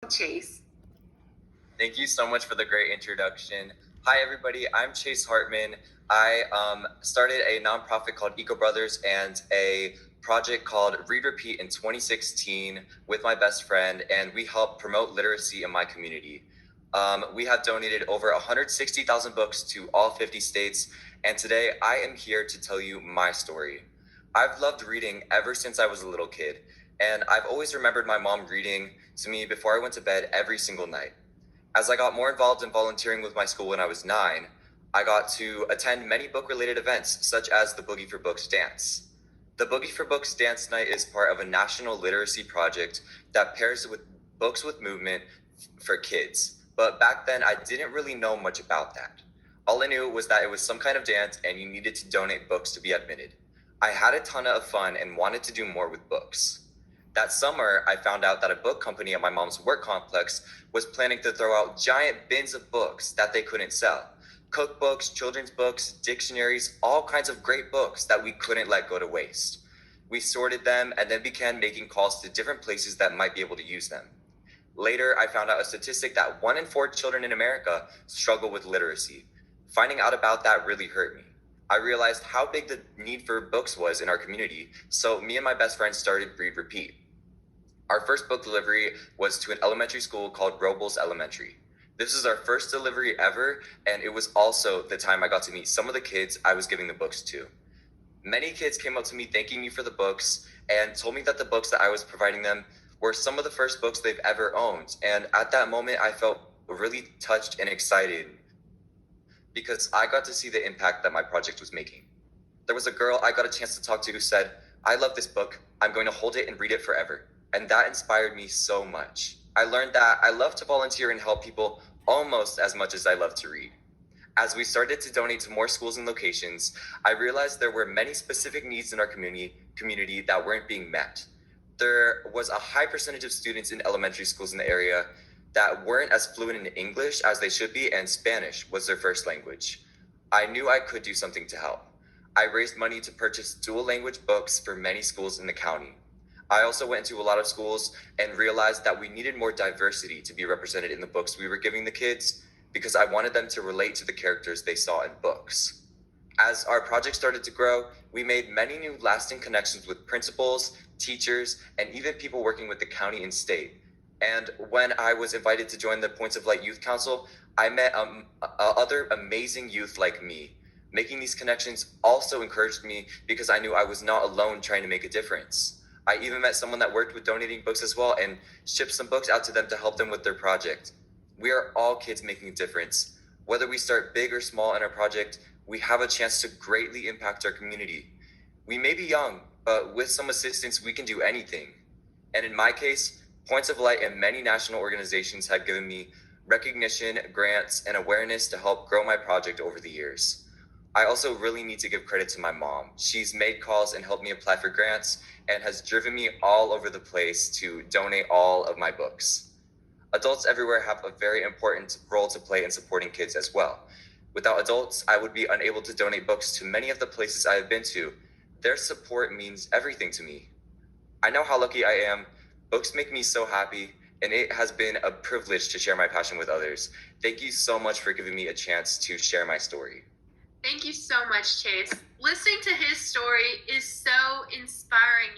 Chase. Thank you so much for the great introduction. Hi, everybody. I'm Chase Hartman. I started a nonprofit called Eco Brothers and a project called Read Repeat in 2016 with my best friend, and we help promote literacy in my community. We have donated over 160,000 books to all 50 states, and today I am here to tell you my story. I've loved reading ever since I was a little kid, and I've always remembered my mom reading to me before I went to bed every single night. As I got more involved in volunteering with my school when I was 9, I got to attend many book-related events, such as the Boogie for Books dance. The Boogie for Books dance night is part of a national literacy project that pairs with books with movement for kids. But back then, I didn't really know much about that. All I knew was that it was some kind of dance and you needed to donate books to be admitted. I had a ton of fun and wanted to do more with books. That summer, I found out that a book company at my mom's work complex was planning to throw out giant bins of books that they couldn't sell. Cookbooks, children's books, dictionaries, all kinds of great books that we couldn't let go to waste. We sorted them and then began making calls to different places that might be able to use them. Later, I found out a statistic that 1 in 4 children in America struggle with literacy. Finding out about that really hurt me. I realized how big the need for books was in our community, so me and my best friend started Read Repeat. Our first book delivery was to an elementary school called Robles Elementary. This was our first delivery ever, and it was also the time I got to meet some of the kids I was giving the books to. Many kids came up to me thanking me for the books and told me that the books that I was providing them were some of the first books they've ever owned. And at that moment, I felt really touched and excited because I got to see the impact that my project was making. There was a girl I got a chance to talk to who said, "I love this book. I'm going to hold it and read it forever." And that inspired me so much. I learned that I love to volunteer and help people almost as much as I love to read. As we started to donate to more schools and locations, I realized there were many specific needs in our community that weren't being met. There was a high percentage of students in elementary schools in the area that weren't as fluent in English as they should be, and Spanish was their first language. I knew I could do something to help. I raised money to purchase dual language books for many schools in the county. I also went into a lot of schools and realized that we needed more diversity to be represented in the books we were giving the kids because I wanted them to relate to the characters they saw in books. As our project started to grow, we made many new lasting connections with principals, teachers, and even people working with the county and state. And when I was invited to join the Points of Light Youth Council, I met other amazing youth like me. Making these connections also encouraged me because I knew I was not alone trying to make a difference. I even met someone that worked with donating books as well and shipped some books out to them to help them with their project. We are all kids making a difference. Whether we start big or small in our project, we have a chance to greatly impact our community. We may be young, but with some assistance, we can do anything. And in my case, Points of Light and many national organizations have given me recognition, grants, and awareness to help grow my project over the years. I also really need to give credit to my mom. She's made calls and helped me apply for grants and has driven me all over the place to donate all of my books. Adults everywhere have a very important role to play in supporting kids as well. Without adults, I would be unable to donate books to many of the places I have been to. Their support means everything to me. I know how lucky I am. Books make me so happy, and it has been a privilege to share my passion with others. Thank you so much for giving me a chance to share my story. Thank you so much, Chase. Listening to his story is so inspiring, y'all.